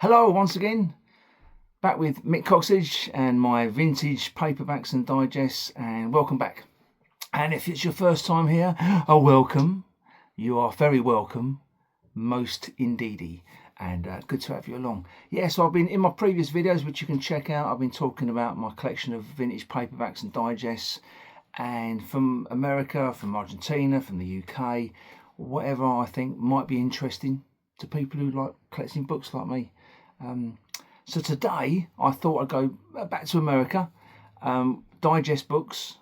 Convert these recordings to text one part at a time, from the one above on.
Hello once again, back with Mick Coxage and my vintage paperbacks and digests, and welcome back. And if it's your first time here, welcome. You are very welcome, most indeedy, and good to have you along. So I've been in my previous videos, which you can check out. I've been talking about my collection of vintage paperbacks and digests, and from America, from Argentina, from the UK, whatever I think might be interesting to people who like collecting books like me. So today I thought I'd go back to America, digest books.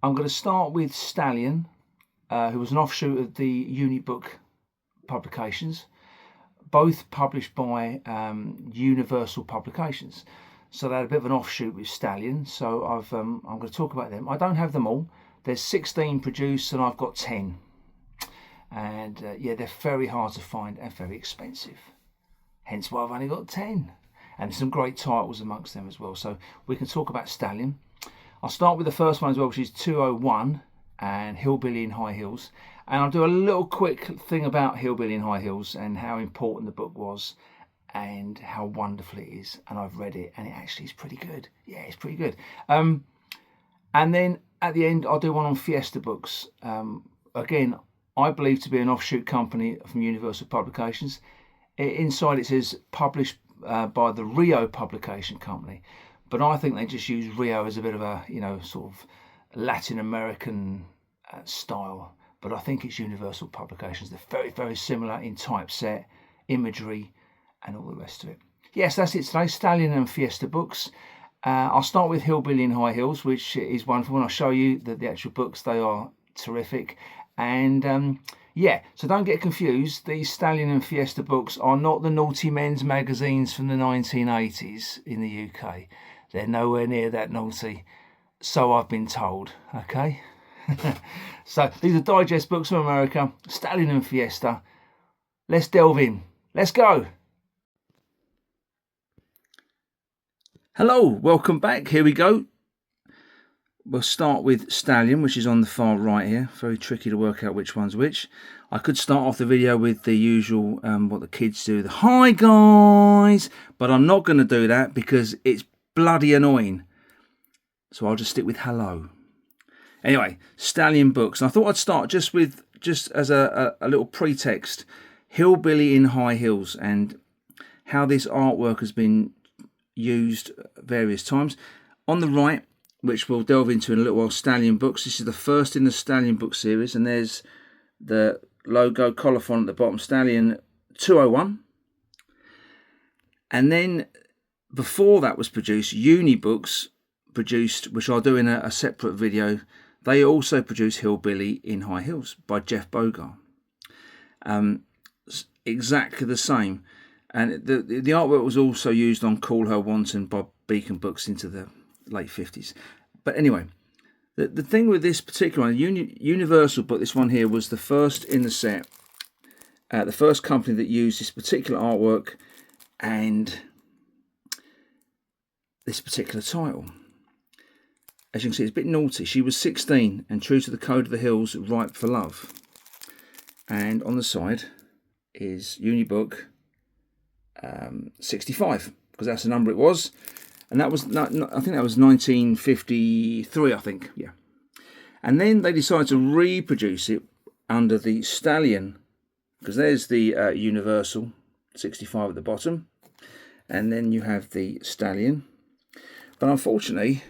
I'm going to start with Stallion, who was an offshoot of the Unibook publications, both published by Universal Publications. So they had a bit of an offshoot with Stallion. So I'm going to talk about them. I don't have them all. There's 16 produced and I've got 10. And they're very hard to find and very expensive. Hence why I've only got 10. And some great titles amongst them as well. So we can talk about Stallion. I'll start with the first one as well, which is 201 and Hillbilly in High Heels. And I'll do a little quick thing about Hillbilly in High Heels and how important the book was and how wonderful it is. And I've read it and it actually is pretty good. Yeah, it's pretty good. And then at the end, I'll do one on Fiesta books. Again, I believe to be an offshoot company from Universal Publications. Inside it says published by the Rio Publication Company, but I think they just use Rio as a bit of a sort of Latin American style, but I think it's Universal Publications. They're very, very similar in typeset, imagery and all the rest of it. Yes, that's it today. Stallion and Fiesta books. I'll start with Hillbilly in High Heels, which is wonderful. When I show you the actual books, they are terrific. And so don't get confused. These Stallion and Fiesta books are not the naughty men's magazines from the 1980s in the UK. They're nowhere near that naughty, so I've been told. Okay. So these are digest books from America, Stallion and Fiesta. Let's delve in. Let's go. Hello, welcome back. Here we go. We'll start with Stallion, which is on the far right here. Very tricky to work out which one's which. I could start off the video with the usual, what the kids do, the hi guys, but I'm not going to do that because it's bloody annoying. So I'll just stick with hello. Anyway, Stallion books. And I thought I'd start just as a little pretext, Hillbilly in High Heels and how this artwork has been used various times. On the right, which we'll delve into in a little while, Stallion books. This is the first in the Stallion book series, and there's the logo colophon at the bottom, Stallion 201. And then before that was produced, Unibooks produced, which I'll do in a separate video, they also produced Hillbilly in High Heels by Jeff Bogart. Exactly the same. And the artwork was also used on Call Her Wanton by Beacon Books into the late 50s. But anyway, the thing with this particular one, Universal, but this one here was the first in the set, the first company that used this particular artwork and this particular title. As you can see, it's a bit naughty. She was 16 and true to the code of the hills, ripe for love. And on the side is Unibook 65, because that's the number it was. And that was, I think that was 1953, I think, yeah. And then they decided to reproduce it under the Stallion, because there's the Universal 65 at the bottom. And then you have the Stallion. But unfortunately,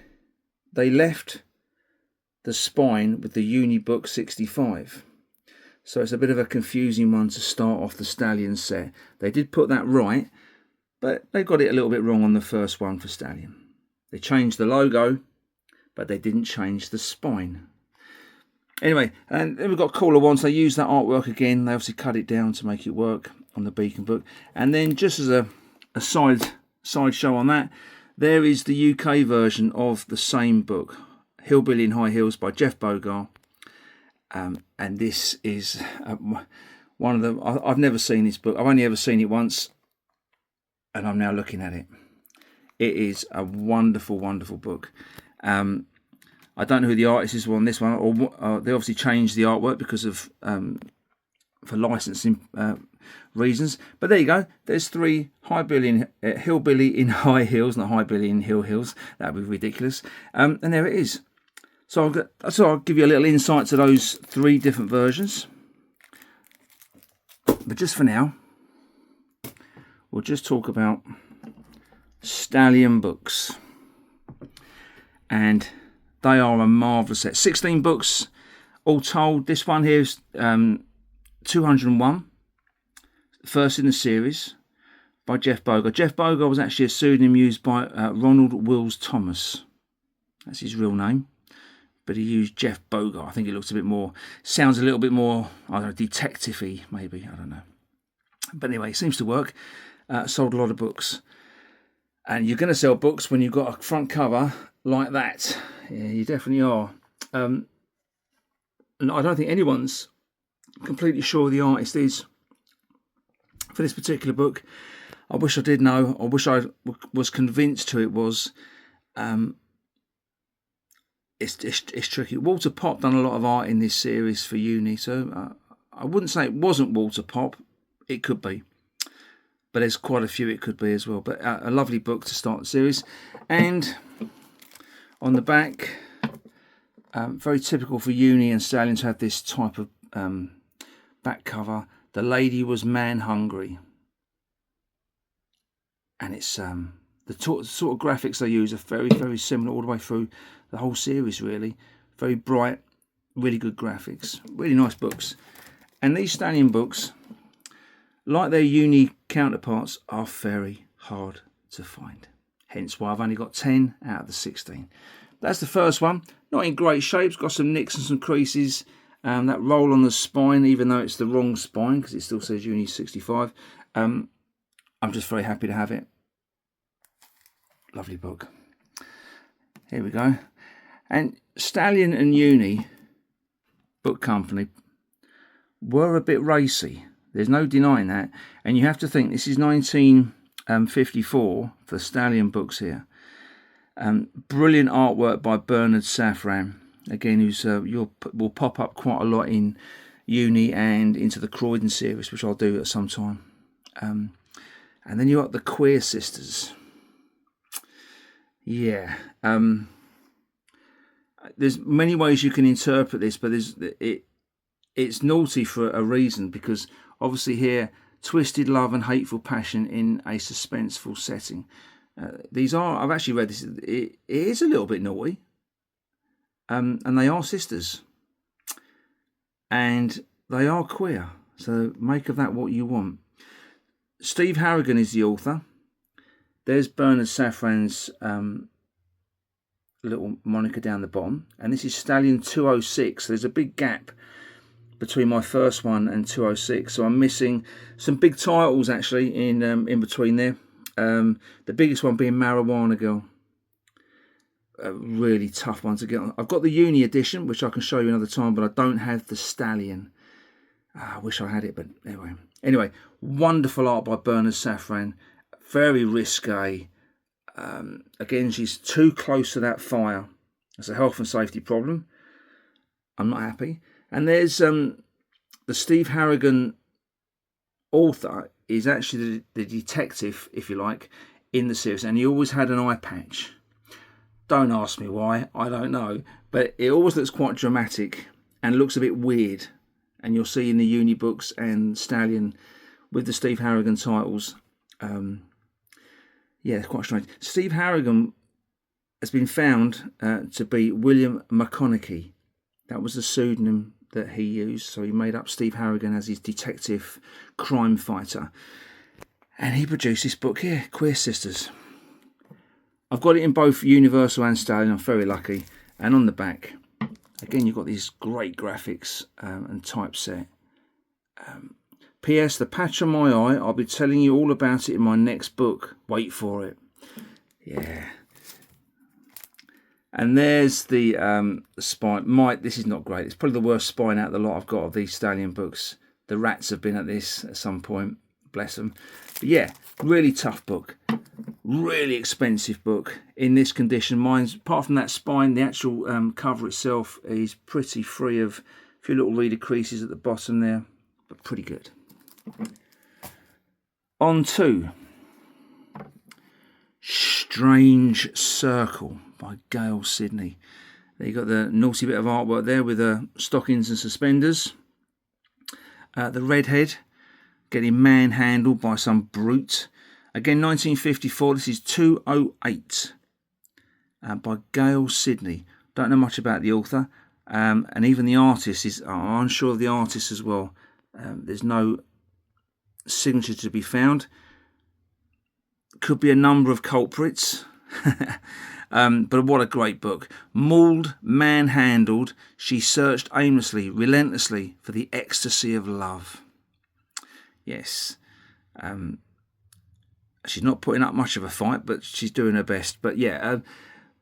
they left the spine with the Unibook 65. So it's a bit of a confusing one to start off the Stallion set. They did put that right, but they got it a little bit wrong on the first one for Stallion. They changed the logo, but they didn't change the spine. Anyway, and then we've got Call Her Wanton. They used that artwork again. They obviously cut it down to make it work on the Beacon book. And then just as a side show on that, there is the UK version of the same book, Hillbilly in High Heels by Jeff Bogart. And this is one of the... I've never seen this book. I've only ever seen it once. And I'm now looking at it. It is a wonderful, wonderful book. I don't know who the artist is on this one, or they obviously changed the artwork because of for licensing reasons. But there you go. There's 3 hillbilly in high heels, not hillbilly in heels. That would be ridiculous. And there it is. So I'll give you a little insight to those 3 different versions. But just for now, we'll just talk about Stallion books. And they are a marvellous set. 16 books all told. This one here is 201. First in the series by Jeff Bogart. Jeff Bogart was actually a pseudonym used by Ronald Wills Thomas. That's his real name. But he used Jeff Bogart. I think it looks a bit more, sounds a little bit more, I don't know, detective-y maybe. I don't know. But anyway, it seems to work. Sold a lot of books. And you're going to sell books when you've got a front cover like that. Yeah, you definitely are. And I don't think anyone's completely sure who the artist is for this particular book. I wish I did know. I wish I was convinced who it was. It's tricky. Walter Pop done a lot of art in this series for uni, so I wouldn't say it wasn't Walter Pop. It could be, but there's quite a few it could be as well. But a lovely book to start the series. And on the back, very typical for uni and Stallion to have this type of back cover. The lady was man hungry, and it's the sort of graphics they use are very, very similar all the way through the whole series, really. Very bright, really good graphics, really nice books. And these Stallion books, like their uni counterparts, are very hard to find. Hence why I've only got 10 out of the 16. That's the first one. Not in great shape. It's got some nicks and some creases. That roll on the spine, even though it's the wrong spine, because it still says uni 65. I'm just very happy to have it. Lovely book. Here we go. And Stallion and Uni Book Company were a bit racy. There's no denying that. And you have to think this is 1954 for Stallion books here. Brilliant artwork by Bernard Safran. Again, who's will pop up quite a lot in Uni and into the Croydon series, which I'll do at some time. And then you got the Queer Sisters. Yeah. There's many ways you can interpret this, but it's naughty for a reason, because obviously here, twisted love and hateful passion in a suspenseful setting. These are, I've actually read this, it is a little bit naughty. And they are sisters. And they are queer. So make of that what you want. Steve Harrigan is the author. There's Bernard Safran's little moniker down the bottom. And this is Stallion 206. So there's a big gap between my first one and 206. So I'm missing some big titles actually in between there. The biggest one being Marijuana Girl. A really tough one to get on. I've got the Uni edition, which I can show you another time, but I don't have the Stallion. I wish I had it, but anyway, wonderful art by Bernard Safran. Very risque. Again, she's too close to that fire. That's a health and safety problem. I'm not happy. And there's the Steve Harrigan author is actually the detective, if you like, in the series, and he always had an eye patch. Don't ask me why, I don't know, but it always looks quite dramatic and looks a bit weird. And you'll see in the Uni books and Stallion with the Steve Harrigan titles. Yeah, it's quite strange. Steve Harrigan has been found to be William McConaughey. That was the pseudonym that he used. So he made up Steve Harrigan as his detective crime fighter. And he produced this book here, Queer Sisters. I've got it in both Universal and Stallion. I'm very lucky. And on the back, again, you've got these great graphics and typeset. P.S. The patch on my eye, I'll be telling you all about it in my next book. Wait for it. Yeah. And there's the spine. This is not great. It's probably the worst spine out of the lot I've got of these Stallion books. The rats have been at this at some point. Bless them. But yeah, really tough book. Really expensive book. In this condition, mine's, apart from that spine, the actual cover itself is pretty free of a few little reader creases at the bottom there. But pretty good. On to Strange Circle by Gail Sidney. There you got the naughty bit of artwork there with the stockings and suspenders. The redhead getting manhandled by some brute. Again, 1954. This is 208 by Gail Sidney. Don't know much about the author, and even the artist is. I'm unsure of the artist as well. There's no signature to be found. Could be a number of culprits. But what a great book. Mauled, manhandled, she searched aimlessly, relentlessly for the ecstasy of love. Yes. She's not putting up much of a fight, but she's doing her best. But yeah,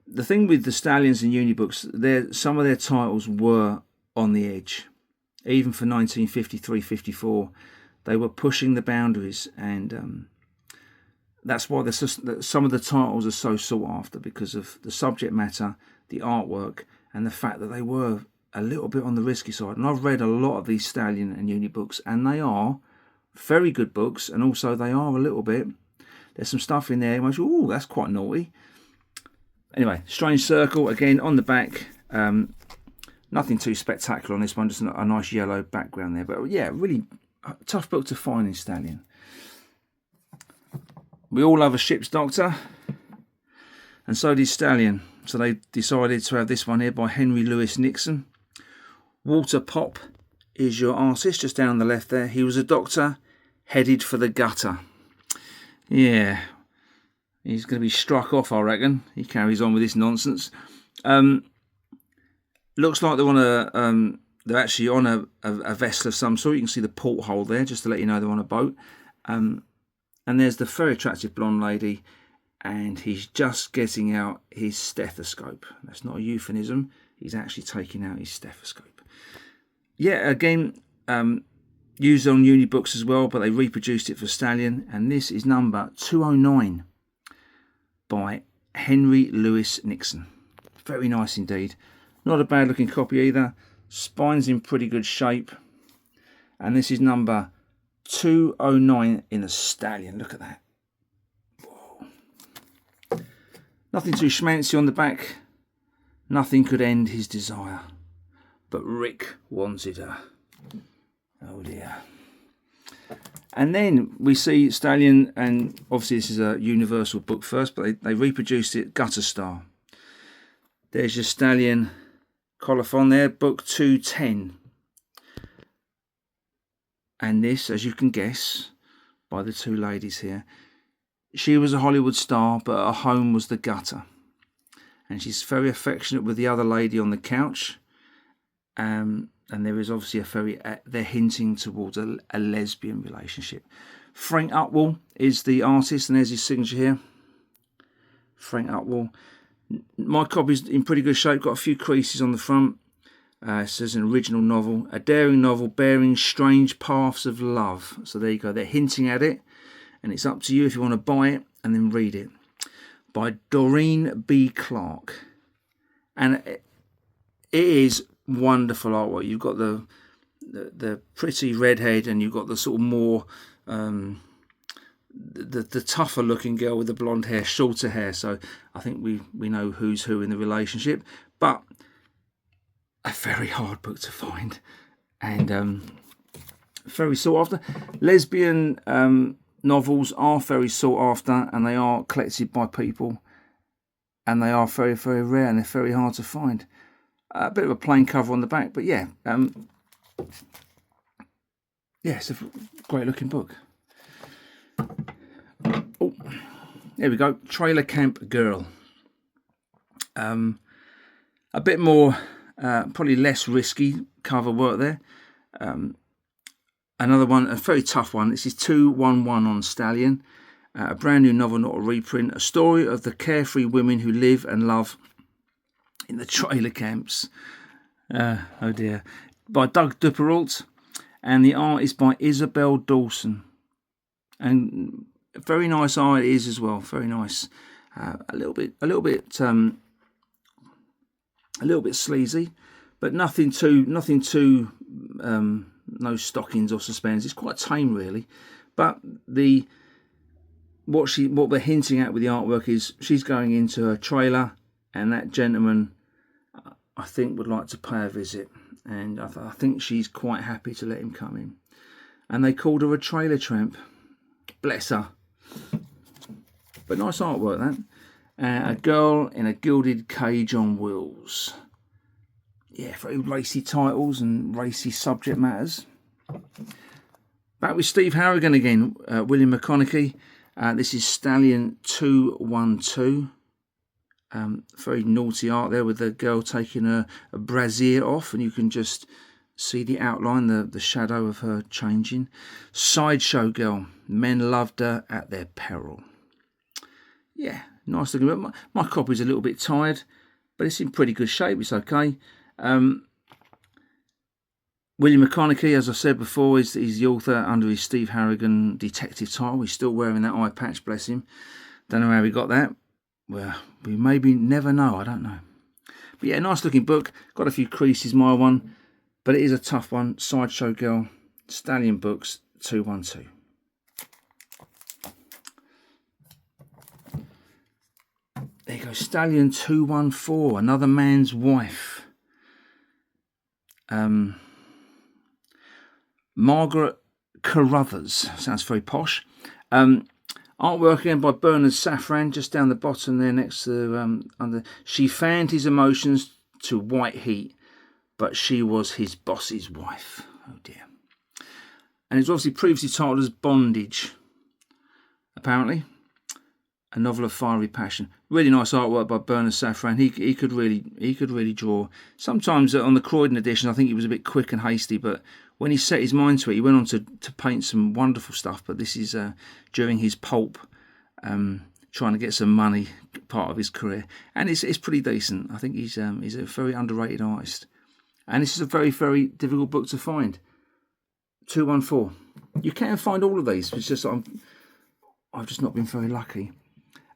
the thing with the Stallions and Uni books, some of their titles were on the edge. Even for 1953-54, they were pushing the boundaries, and that's why some of the titles are so sought after, because of the subject matter, the artwork, and the fact that they were a little bit on the risky side. And I've read a lot of these Stallion and Uni books, and they are very good books, and also they are a little bit, there's some stuff in there, oh, that's quite naughty. Anyway, Strange Circle, again, on the back. Nothing too spectacular on this one, just a nice yellow background there. But yeah, really tough book to find in Stallion. We all love a ship's doctor, and so did Stallion. So they decided to have this one here by Henry Louis Nixon. Walter Pop is your artist, just down the left there. He was a doctor headed for the gutter. Yeah, he's going to be struck off, I reckon. He carries on with this nonsense. Looks like they're actually on a vessel of some sort. You can see the porthole there, just to let you know they're on a boat. And there's the very attractive blonde lady, and he's just getting out his stethoscope. That's not a euphemism. He's actually taking out his stethoscope. Yeah, again, used on Uni books as well, but they reproduced it for Stallion. And this is number 209 by Henry Louis Nixon. Very nice indeed. Not a bad looking copy either. Spine's in pretty good shape. And this is number 209 in a Stallion. Look at that. Whoa. Nothing too schmancy on the back. Nothing could end his desire. But Rick wanted her. Oh dear. And then we see Stallion, and obviously this is a Universal book first, but they reproduced it, Gutter Star. There's your Stallion colophon there, book 210. And this, as you can guess, by the two ladies here, she was a Hollywood star, but her home was the gutter. And she's very affectionate with the other lady on the couch. And there is obviously they're hinting towards a lesbian relationship. Frank Upwell is the artist, and there's his signature here. Frank Upwell. My copy's in pretty good shape, got a few creases on the front. It says an original novel, a daring novel bearing strange paths of love. So there you go, they're hinting at it, and it's up to you if you want to buy it and then read it. By Doreen B. Clark. And it is wonderful artwork. You've got the pretty redhead, and you've got the sort of more the tougher looking girl with the blonde hair, shorter hair. So I think we know who's who in the relationship, but a very hard book to find, and very sought after. Lesbian novels are very sought after, and they are collected by people, and they are very, very rare, and they're very hard to find. A bit of a plain cover on the back, but yeah, it's a great looking book. Oh, there we go. Trailer Camp Girl. A bit more, probably less risky cover work there. Another one, a very tough one. This is 211 on Stallion. A brand new novel, not a reprint. A story of the carefree women who live and love in the trailer camps. Oh dear. By Doug Duperrault, and the art is by Isabel Dawson. And very nice art it is as well. Very nice. A little bit sleazy, but nothing too no stockings or suspenders. It's quite tame really, but the what we're hinting at with the artwork is she's going into her trailer, and that gentleman, I think, would like to pay a visit, and I think she's quite happy to let him come in. And they called her a trailer tramp. Bless her. But nice artwork, that. A girl in a gilded cage on wheels. Yeah, very racy titles and racy subject matters. Back with Steve Harrigan again, William McConaughey. This is Stallion 212. Very naughty art there with the girl taking a brassiere off, and you can just see the outline, the shadow of her changing. Sideshow girl. Men loved her at their peril. Yeah, nice looking book. My copy's a little bit tired, but it's in pretty good shape. It's okay. William McConaughey, as I said before, is the author under his Steve Harrigan detective title. He's still wearing that eye patch, bless him. Don't know how he got that. Well, we maybe never know. I don't know. But yeah, nice looking book. Got a few creases, my one, but it is a tough one. Sideshow Girl, Stallion Books, 212. There you go, Stallion 214, Another Man's Wife. Margaret Carruthers, sounds very posh. Artwork again by Bernard Safran, just down the bottom there next to under. She fanned his emotions to white heat, but she was his boss's wife. Oh dear. And it's obviously previously titled as Bondage, apparently. A novel of fiery passion. Really nice artwork by Bernard Safran. He could really draw. Sometimes on the Croydon edition, I think he was a bit quick and hasty, but when he set his mind to it, he went on to paint some wonderful stuff. But this is during his pulp, trying to get some money, part of his career, and it's pretty decent. I think he's a very underrated artist, and this is a very, very difficult book to find. 214. You can find all of these. It's just I've just not been very lucky.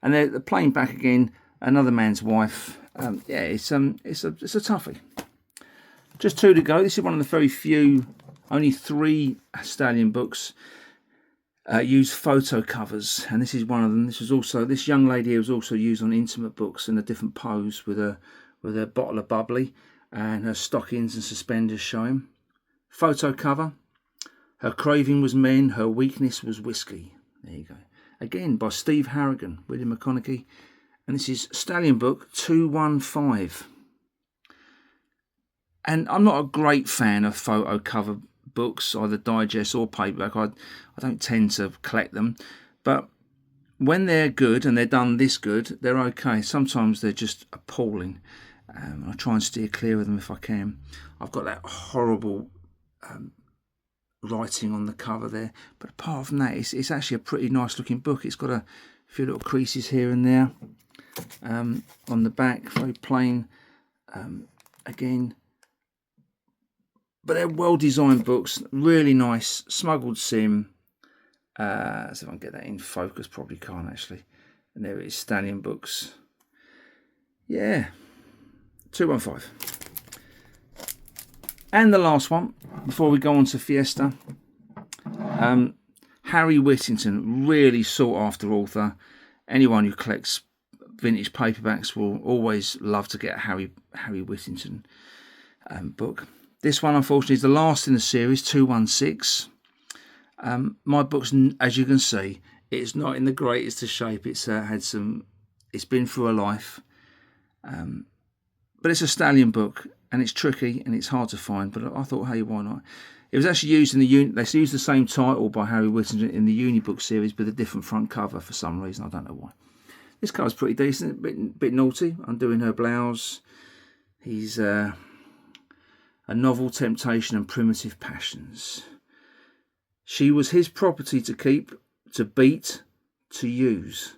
And they're playing back again, Another Man's Wife. Yeah, it's a toughie. Just 2 to go. This is one of the very few, only 3 Stallion books use photo covers, and this is one of them. This young lady here was also used on intimate books in a different pose with a bottle of bubbly and her stockings and suspenders showing. Photo cover. Her craving was men, her weakness was whiskey. There you go. Again, by Steve Harrigan, William McConaughey. And this is Stallion Book 215. And I'm not a great fan of photo cover books, either digest or paperback. I don't tend to collect them. But when they're good and they're done this good, they're okay. Sometimes they're just appalling. I try and steer clear of them if I can. I've got that horrible writing on the cover there, but apart from that, it's actually a pretty nice looking book. It's got a few little creases here and there on the back, very plain again, but they're well designed books, really nice. Smuggled Sim, so if I can get that in focus, probably can't actually. And there it is, Stallion Books. Yeah, 215. And the last one, before we go on to Fiesta, Harry Whittington, really sought after author. Anyone who collects vintage paperbacks will always love to get a Harry Whittington book. This one, unfortunately, is the last in the series, 216. My book's, as you can see, it's not in the greatest of shape. It's it's been through a life, but it's a Stallion book. And it's tricky and it's hard to find, but I thought, hey, why not? It was actually used in they used the same title by Harry Whittington in the Unibook series with a different front cover for some reason. I don't know why. This cover's pretty decent, bit naughty. Undoing her blouse. He's a novel temptation and primitive passions. She was his property to keep, to beat, to use.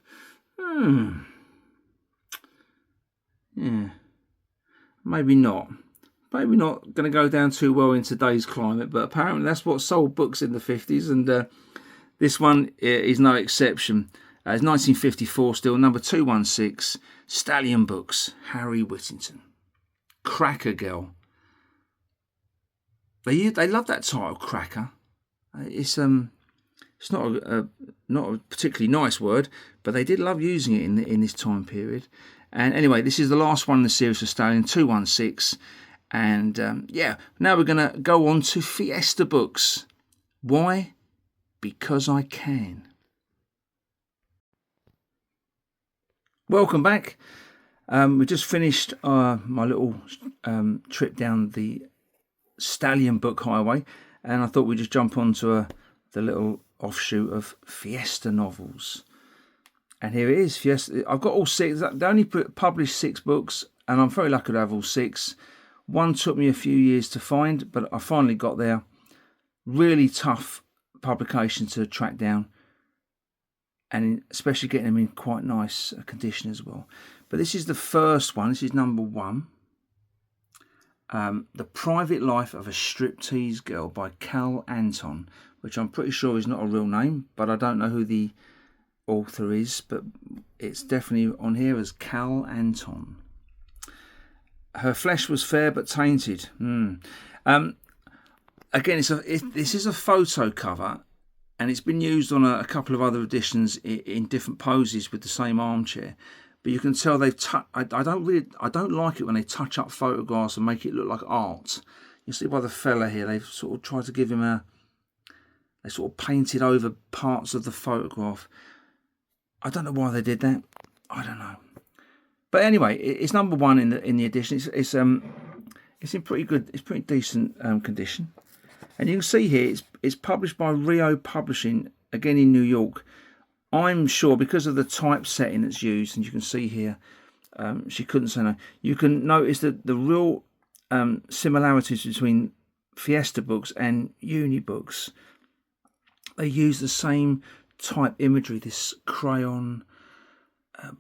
Yeah. Maybe not going to go down too well in today's climate, but apparently that's what sold books in the 50s, and this one is no exception. It's 1954 still, number 216, Stallion Books, Harry Whittington. Cracker Girl. They love that title, Cracker. It's It's not a particularly nice word, but they did love using it in this time period. And anyway, this is the last one in the series for Stallion, 216. And yeah, now we're going to go on to Fiesta books. Why? Because I can. Welcome back. We just finished my little trip down the Stallion book highway, and I thought we'd just jump onto the little offshoot of Fiesta novels. And here it is, Fiesta. I've got all 6. They only published 6 books, and I'm very lucky to have all 6. One took me a few years to find, but I finally got there. Really tough publication to track down, and especially getting them in quite nice condition as well. But this is the first one. This is number 1. The Private Life of a Striptease Girl by Cal Anton, which I'm pretty sure is not a real name, but I don't know who the author is, but it's definitely on here as Cal Anton. Her flesh was fair but tainted. Again, this is a photo cover, and it's been used on a couple of other editions in different poses with the same armchair. But you can tell they've I don't like it when they touch up photographs and make it look like art. You see by the fella here, they've sort of tried to give him they sort of painted over parts of the photograph. I don't know why they did that. I don't know. But anyway, it's number 1 in the edition. It's in pretty good. It's pretty decent condition. And you can see here it's published by Rio Publishing, again in New York. I'm sure because of the typesetting that's used, and you can see here, she couldn't say no. You can notice that the real similarities between Fiesta books and Uni books. They use the same type imagery, this crayon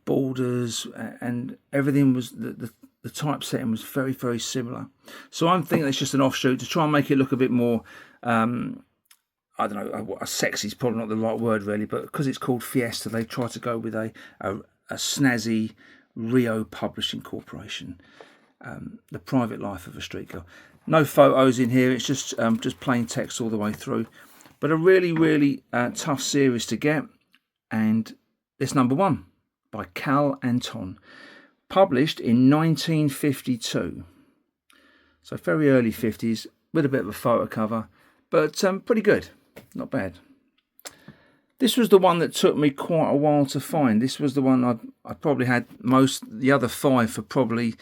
borders, and everything was the typesetting was very, very similar. So I'm thinking it's just an offshoot to try and make it look a bit more. I don't know, sexy is probably not the right word really, but because it's called Fiesta, they try to go with a snazzy Rio Publishing Corporation. The Private Life of a Street Girl. No photos in here. It's just plain text all the way through. But a really, really tough series to get. And it's number 1 by Cal Anton. Published in 1952. So very early 50s with a bit of a photo cover. But pretty good. Not bad. This was the one that took me quite a while to find. This was the one I probably had the other 5 for probably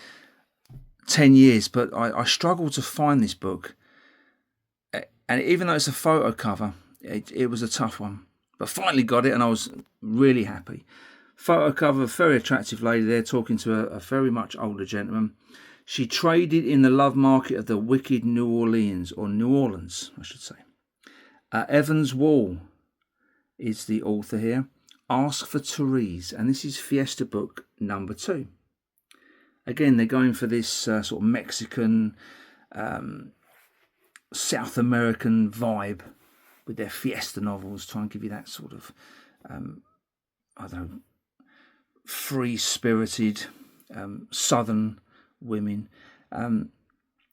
10 years. But I struggled to find this book. And even though it's a photo cover, it was a tough one. But finally got it, and I was really happy. Photo cover, very attractive lady there talking to a very much older gentleman. She traded in the love market of the wicked New Orleans, I should say. Evans Wall is the author here. Ask for Therese, and this is Fiesta book number 2. Again, they're going for this sort of Mexican, South American vibe with their Fiesta novels, trying to give you that sort of, I don't know, free-spirited southern women.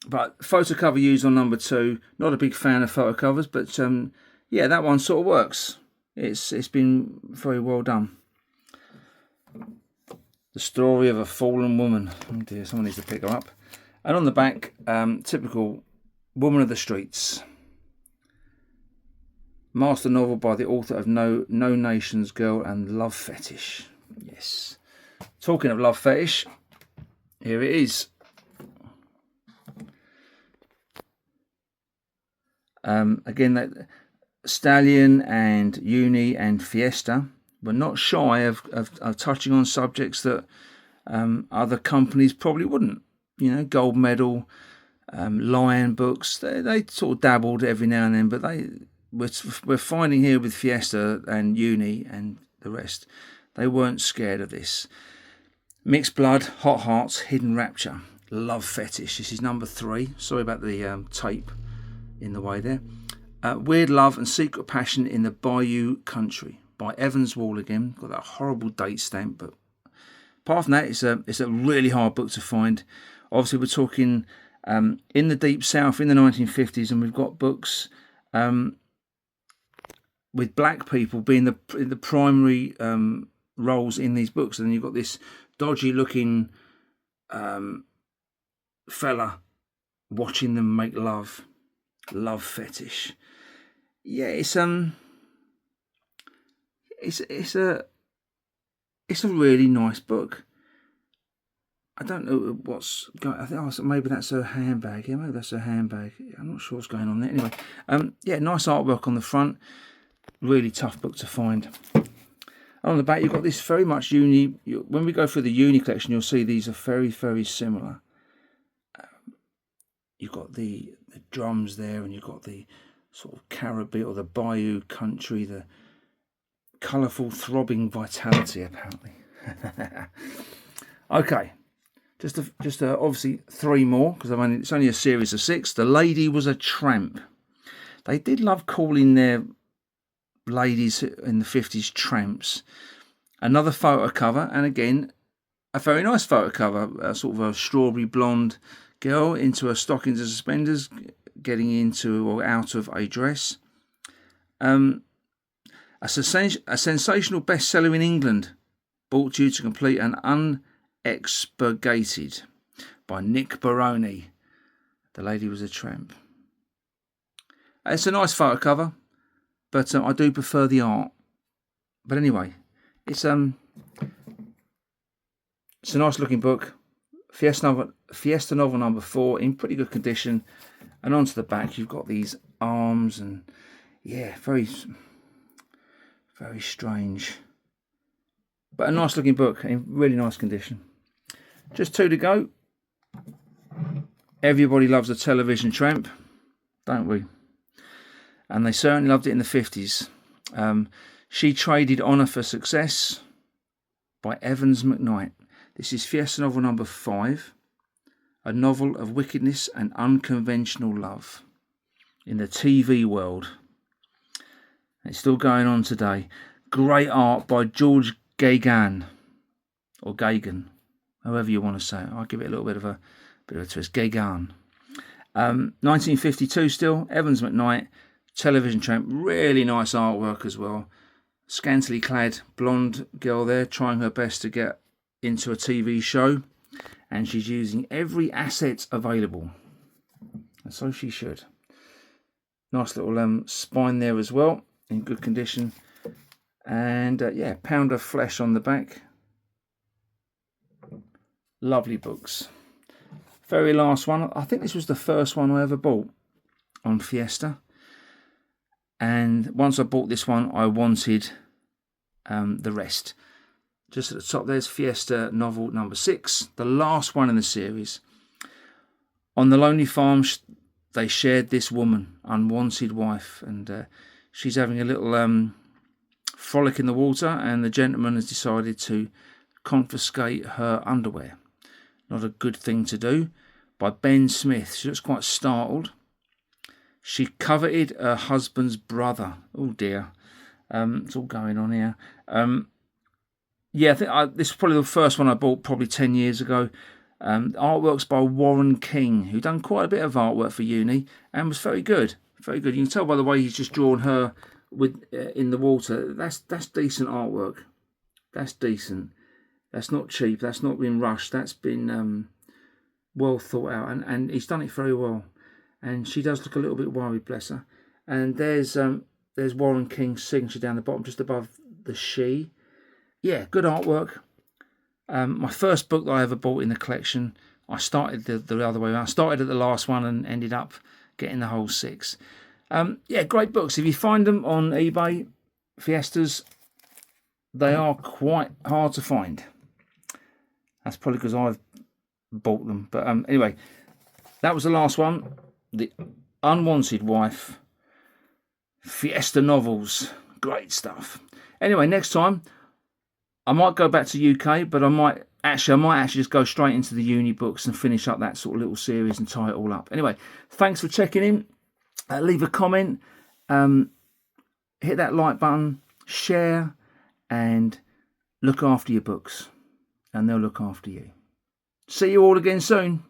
But photo cover used on number 2. Not a big fan of photo covers, but yeah, that one sort of works. It's been very well done. The story of a fallen woman. Oh dear, someone needs to pick her up. And on the back, typical woman of the streets. Master novel by the author of No Nations Girl and Love Fetish. Yes. Talking of love fetish, here it is. Again, that Stallion and Uni and Fiesta were not shy of touching on subjects that other companies probably wouldn't. You know, gold medal, Lion books. They sort of dabbled every now and then, but we're finding here with Fiesta and Uni and the rest, they weren't scared of this. Mixed blood, hot hearts, hidden rapture, love fetish. This is number 3. Sorry about the tape in the way there. Weird love and secret passion in the Bayou Country by Evans Wall again. Got that horrible date stamp, but apart from that, it's a really hard book to find. Obviously, we're talking in the Deep South in the 1950s, and we've got books with black people being the primary roles in these books, and then you've got this dodgy looking fella watching them make love fetish. Yeah, it's a really nice book. I don't know what's going. I think maybe that's her handbag. Yeah, maybe that's her handbag. I'm not sure what's going on there. Anyway, yeah, nice artwork on the front. Really tough book to find. On the back, you've got this very much uni. When we go through the uni collection, you'll see these are very, very similar. You've got the drums there, and you've got the sort of Caribbean or the Bayou country, the colourful, throbbing vitality, apparently. Okay, just obviously 3 more because it's only a series of 6. The Lady Was a Tramp. They did love calling their ladies in the 50s tramps. Another photo cover, and again a very nice photo cover, sort of a strawberry blonde girl into her stockings and suspenders, getting into or out of a dress. A sensational bestseller in England, bought due to complete and unexpurgated, by Nick Baroni. The Lady Was a Tramp. It's a nice photo cover, but I do prefer the art. But anyway, it's a nice looking book. Fiesta novel number 4, in pretty good condition. And onto the back, you've got these arms, and yeah, very, very strange. But a nice looking book in really nice condition. Just 2 to go. Everybody loves a television tramp, don't we? And they certainly loved it in the 50s. She Traded Honour for Success, by Evans McKnight. This is Fiesta novel number 5, a novel of wickedness and unconventional love in the TV world. It's still going on today. Great art by George Gagan, or Gagan, however you want to say it. I'll give it a little bit of a twist. Gagan. 1952 still. Evans McKnight, television tramp. Really nice artwork as well. Scantily clad blonde girl there, trying her best to get into a TV show, and she's using every asset available, and so she should. Nice little spine there as well, in good condition, and yeah, pound of flesh on the back. Lovely books. Very last one. I think this was the first one I ever bought on Fiesta, and once I bought this one, I wanted the rest. Just at the top, there's Fiesta novel number 6, the last one in the series. On the lonely farm, they shared this woman, unwanted wife, and she's having a little frolic in the water, and the gentleman has decided to confiscate her underwear. Not a good thing to do. By Ben Smith. She looks quite startled. She coveted her husband's brother. Oh dear. It's all going on here. Yeah, I think this is probably the first one I bought probably 10 years ago. Artwork's by Warren King, who done quite a bit of artwork for uni and was very good. Very good. You can tell by the way he's just drawn her with in the water. That's decent artwork. That's decent. That's not cheap. That's not been rushed. That's been well thought out, and he's done it very well. And she does look a little bit worried, bless her. And there's Warren King's signature down the bottom, just above the she. Yeah, good artwork. My first book that I ever bought in the collection, I started the other way around. I started at the last one and ended up getting the whole 6. Yeah, great books. If you find them on eBay, Fiestas, they are quite hard to find. That's probably because I've bought them. But anyway, that was the last one. The Unwanted Wife, Fiesta novels. Great stuff. Anyway, next time, I might go back to UK, but I might actually just go straight into the uni books and finish up that sort of little series and tie it all up. Anyway, thanks for checking in. Leave a comment, hit that like button, share, and look after your books, and they'll look after you. See you all again soon.